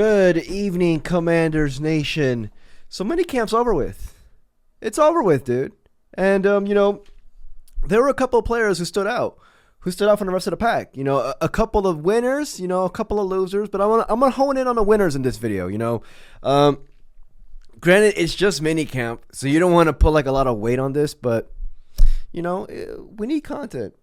Good evening, Commanders Nation. So minicamp's over with. It's over with, dude. And there were a couple of players who stood out from the rest of the pack. A couple of winners, a couple of losers. But I'm gonna hone in on the winners in this video. Granted, it's just minicamp, so you don't want to put like a lot of weight on this, but we need content.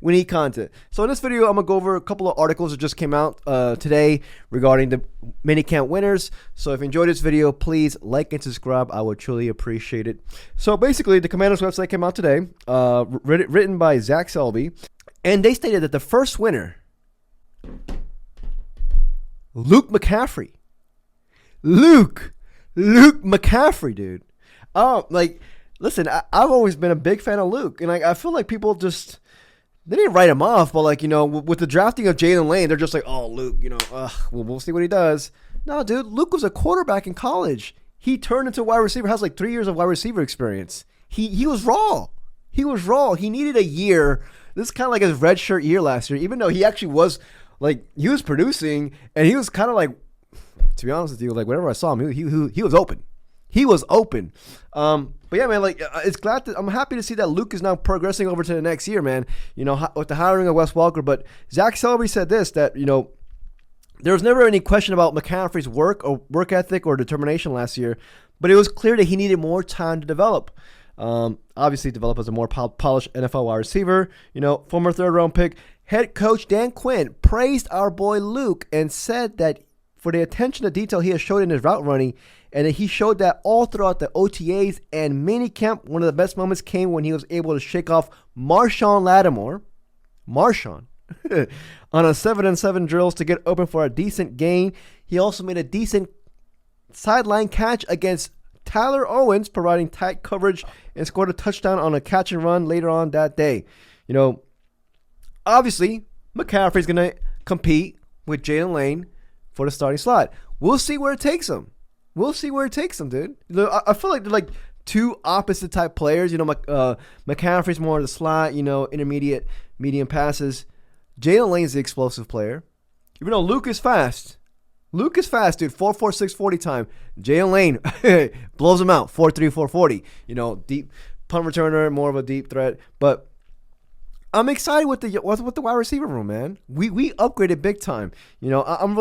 We need content. So in this video, I'm going to go over a couple of articles that just came out today regarding the minicamp winners. So if you enjoyed this video, please like and subscribe. I would truly appreciate it. So basically, the Commanders website came out today, written by Zach Selby, and they stated that the first winner, Luke McCaffrey. Luke McCaffrey, dude. Listen, I've always been a big fan of Luke, and I feel like people just, they didn't write him off, but with the drafting of Jalen Lane, they're just like, oh, Luke, we'll see what he does. No, dude, Luke was a quarterback in college. He turned into a wide receiver, has like 3 years of wide receiver experience. He was raw. He was raw. He needed a year. This is kind of like his redshirt year last year, even though he actually was, he was producing, and he was kind of like, to be honest with you, whenever I saw him, he was open. He was open. But yeah, man, I'm happy to see that Luke is now progressing over to the next year, man. With the hiring of Wes Welker. But Zach Selby said this, that, there was never any question about McCaffrey's work ethic or determination last year, but it was clear that he needed more time to develop. Obviously, develop as a more polished NFL wide receiver. Former third-round pick. Head coach Dan Quinn praised our boy Luke and said that for the attention to detail he has showed in his route running, and that he showed that all throughout the OTAs and minicamp. One of the best moments came when he was able to shake off Marshon Lattimore, on a 7-on-7 drills to get open for a decent gain. He also made a decent sideline catch against Tyler Owens, providing tight coverage, and scored a touchdown on a catch and run later on that day. Obviously, McCaffrey's going to compete with Jalen Lane for the starting slot. We'll see where it takes him. Dude. I feel like they're like two opposite type players. McCaffrey's more of the slot, intermediate, medium passes. Jalen Lane's the explosive player. Even though Luke is fast. Dude. 4.46 40 time. Jalen Lane blows him out. 4.3 4.40. Deep punt returner, more of a deep threat. But I'm excited with the wide receiver room, man. We upgraded big time. I'm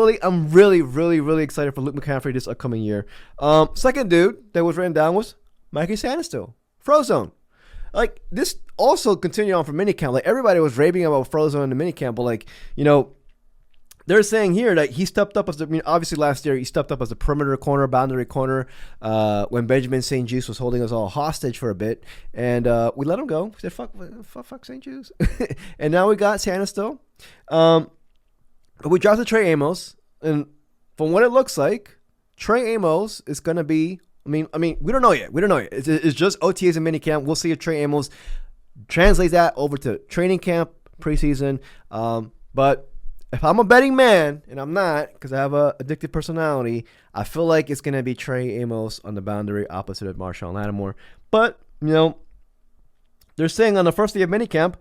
really excited for Luke McCaffrey this upcoming year. Second dude that was written down was Mikey Sainristil, Frozone. This also continued on from minicamp. Everybody was raving about Frozone in the minicamp, but they're saying here that he stepped up as obviously last year he stepped up as a perimeter corner, boundary corner, when Benjamin St. Juste was holding us all hostage for a bit, and we let him go. We said, fuck St. Juste. And now we got Sainristil. We drafted Trey Amos, and from what it looks like, Trey Amos is going to be, we don't know yet. It's just OTAs and minicamp. We'll see if Trey Amos translates that over to training camp, preseason. But if I'm a betting man, and I'm not because I have a addictive personality, I feel like it's going to be Trey Amos on the boundary opposite of Marshon Lattimore. But, they're saying on the first day of minicamp,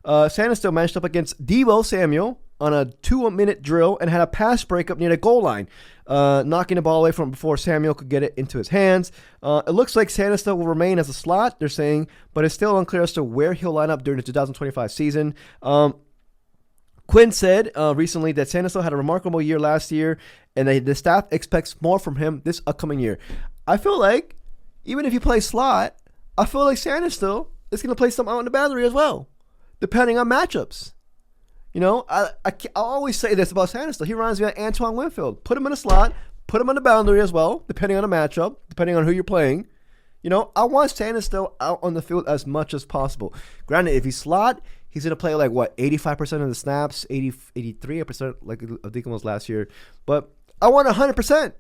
Sainristil matched up against Deebo Samuel on a 2-minute drill and had a pass breakup near the goal line, knocking the ball away from before Samuel could get it into his hands. It looks like Sainristil will remain as a slot, they're saying, but it's still unclear as to where he'll line up during the 2025 season. Quinn said recently that Sainristil had a remarkable year last year, and the staff expects more from him this upcoming year. I feel like, even if you play slot, I feel like Sainristil is going to play some out in the boundary as well, depending on matchups. I always say this about Sainristil. He reminds me of Antoine Winfield. Put him in a slot, put him on the boundary as well, depending on the matchup, depending on who you're playing. I want Sainristil out on the field as much as possible. Granted, if he's slot, he's going to play 85% of the snaps, 83% like Deacon was last year. But I want 100%.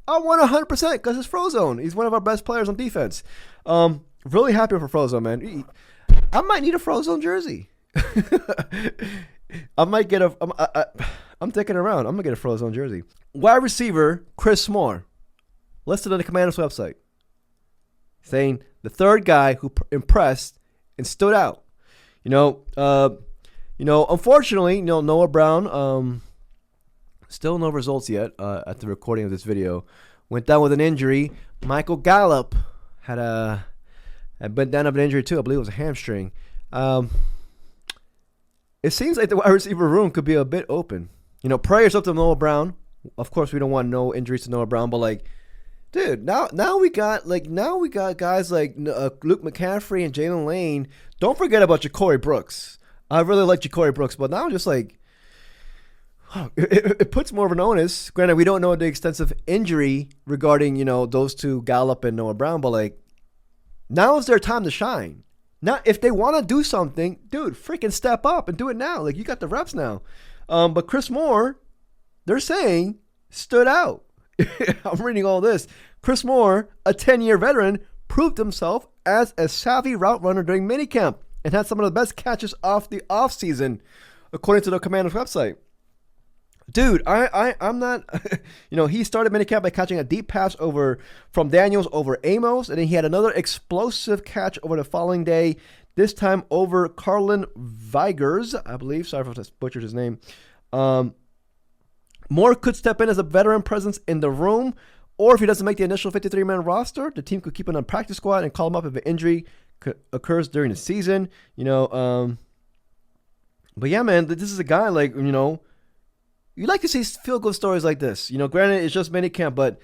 Because it's Frozone. He's one of our best players on defense. Really happy for Frozone, man. I might need a Frozone jersey. I might get I'm thinking around. I'm going to get a Frozone jersey. Wide receiver, Chris Moore. Listed on the Commanders website. Saying the third guy who impressed and stood out. Unfortunately, Noah Brown Still no results yet at the recording of this video. Went down with an injury. Michael Gallup had been down with an injury too. I believe it was a hamstring. It seems like the wide receiver room could be a bit open. Prayers up to Noah Brown. Of course, we don't want no injuries to Noah Brown, but dude, now we got guys like Luke McCaffrey and Jalen Lane. Don't forget about Ja'Cory Brooks. I really like Ja'Cory Brooks, but now just it puts more of an onus. Granted, we don't know the extensive injury regarding those two, Gallup and Noah Brown, but now is their time to shine. Now, if they want to do something, dude, freaking step up and do it now. You got the reps now. But Chris Moore, they're saying, stood out. I'm reading all this. Chris Moore, a 10-year veteran, proved himself as a savvy route runner during minicamp and had some of the best catches off the offseason, according to the Commanders website. Dude, I'm not, he started minicamp by catching a deep pass from Daniels over Amos, and then he had another explosive catch over the following day, this time over Carlin Vigers, I believe. Sorry if I butchered his name. Moore could step in as a veteran presence in the room, or if he doesn't make the initial 53-man roster, the team could keep him on practice squad and call him up if an injury occurs during the season. But yeah, man, this is a guy you like to see feel good stories like this. Granted, it's just minicamp, but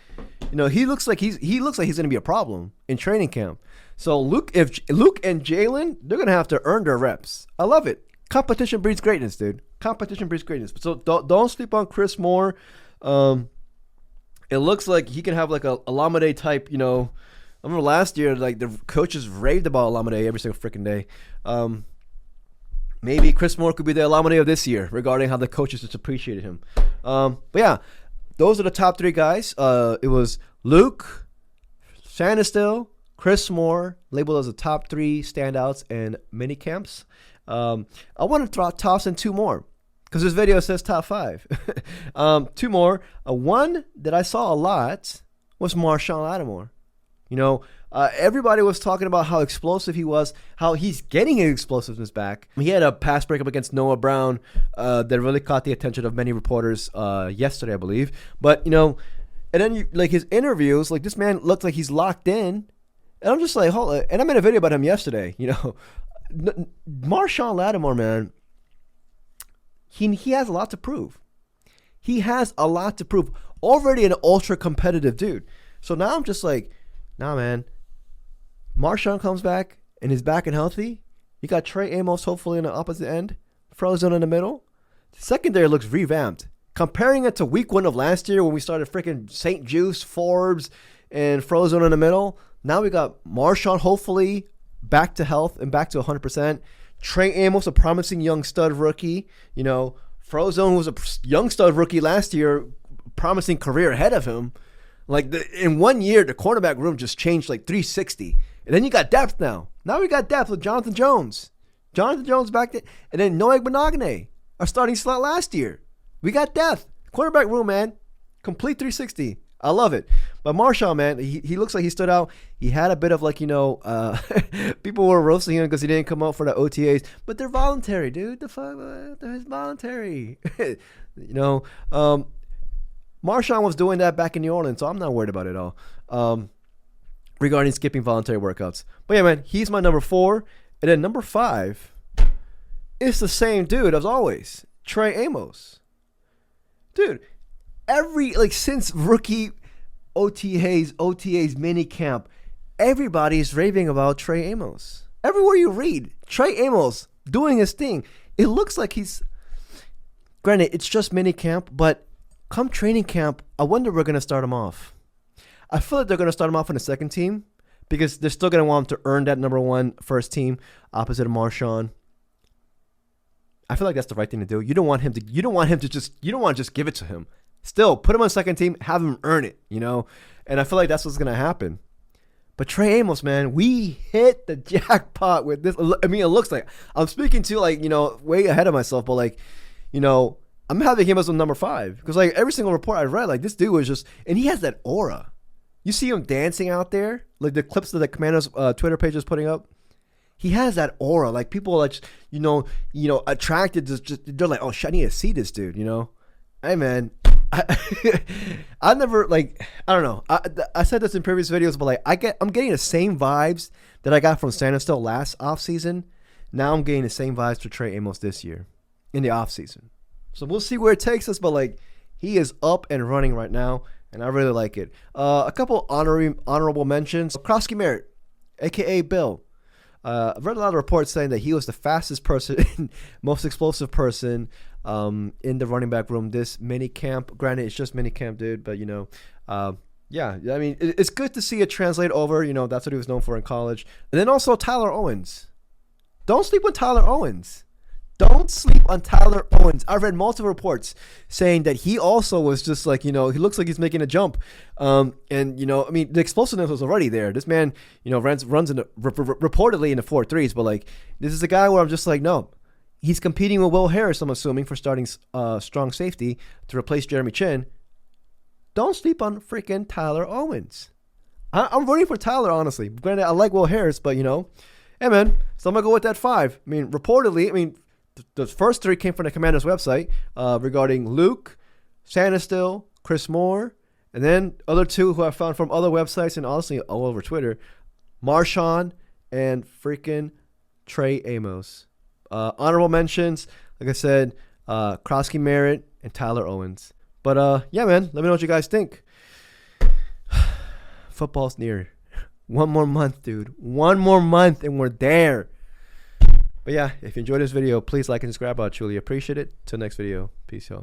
he looks like he's going to be a problem in training camp. So Luke and Jalen, they're going to have to earn their reps. I love it. Competition breeds greatness, dude. Competition breeds greatness. So don't sleep on Chris Moore. It looks like he can have a Olamide type. I remember last year, the coaches raved about Olamide every single freaking day. Maybe Chris Moore could be the Olamide of this year regarding how the coaches just appreciated him. But yeah, those are the top three guys. It was Luke, Sainristil, Chris Moore, labeled as the top three standouts in minicamps. I want to toss in two more because this video says top five. Two more. One that I saw a lot was Marshon Lattimore. Everybody was talking about how explosive he was, how he's getting his explosiveness back. He had a pass breakup against Noah Brown that really caught the attention of many reporters yesterday, I believe. But, and then his interviews, this man looks like he's locked in. And I'm just hold on. And I made a video about him yesterday, Marshon Lattimore, man, he has a lot to prove. He has a lot to prove. Already an ultra competitive dude. So now I'm just nah, man. Marshon comes back and is back and healthy. You got Trey Amos hopefully on the opposite end. Frozen in the middle. The secondary looks revamped. Comparing it to week 1 of last year when we started freaking St. Juice, Forbes, and Frozen in the middle. Now we got Marshon hopefully back to health and back to 100%. Trey Amos, a promising young stud rookie. Frozone was a young stud rookie last year, promising career ahead of him. In 1 year, the cornerback room just changed 360. And then you got depth now. Now we got depth with Jonathan Jones. Jonathan Jones back there. And then Noah Benogany, our starting slot last year. We got depth. Cornerback room, man. Complete 360. I love it. But Marshon, man, he looks like he stood out. He had a bit of people were roasting him because he didn't come out for the OTAs. But they're voluntary, dude. The fuck? They're voluntary. Marshon was doing that back in New Orleans, so I'm not worried about it at all regarding skipping voluntary workouts. But yeah, man, he's my number 4. And then number 5 is the same dude as always, Trey Amos. Dude, since rookie OTAs, minicamp, everybody's raving about Trey Amos. Everywhere you read, Trey Amos doing his thing. It looks like granted, it's just minicamp, but come training camp, I wonder we're going to start him off. I feel like they're going to start him off on the second team because they're still going to want him to earn that number 1 first team opposite of Marshon. I feel like that's the right thing to do. You don't want to just give it to him. Still, put him on second team, have him earn it, And I feel like that's what's going to happen. But Trey Amos, man, we hit the jackpot with this. I mean, it looks like I'm speaking to way ahead of myself, but I'm having him as a number 5 because every single report I read, this dude was just, and he has that aura. You see him dancing out there, the clips that the Commanders Twitter page is putting up. He has that aura. People are attracted to they're oh shit, I need to see this dude. Hey man, I never like. I don't know. I said this in previous videos, but like I'm getting the same vibes that I got from Standout last offseason. Now I'm getting the same vibes for Trey Amos this year in the offseason. So we'll see where it takes us. But like he is up and running right now, and I really like it. A couple honorable mentions. Krosky Merritt, aka Bill. I've read a lot of reports saying that he was the fastest person, most explosive person in the running back room this minicamp. Granted, it's just minicamp, dude, but yeah, I mean, it's good to see it translate over. That's what he was known for in college. And then also Tyler Owens. Don't sleep on Tyler Owens. Don't sleep on Tyler Owens. I've read multiple reports saying that he also was just like, he looks like he's making a jump. And, I mean, the explosiveness was already there. This man, runs reportedly in the 4.3s, but like, this is a guy where I'm just like, no, he's competing with Will Harris, I'm assuming, for starting strong safety to replace Jeremy Chin. Don't sleep on freaking Tyler Owens. I'm rooting for Tyler, honestly. Granted, I like Will Harris, but, hey, man, so I'm going to go with that 5. I mean, reportedly, the first 3 came from the Commander's website regarding Luke, Sainristil, Chris Moore, and then other 2 who I found from other websites and honestly all over Twitter, Marshon and freaking Trey Amos. Honorable mentions, like I said, Krosky Merritt and Tyler Owens. But yeah, man, let me know what you guys think. Football's near. 1 more month, dude. 1 more month and we're there. But yeah, if you enjoyed this video, please like and subscribe. I truly appreciate it. Till next video. Peace, y'all.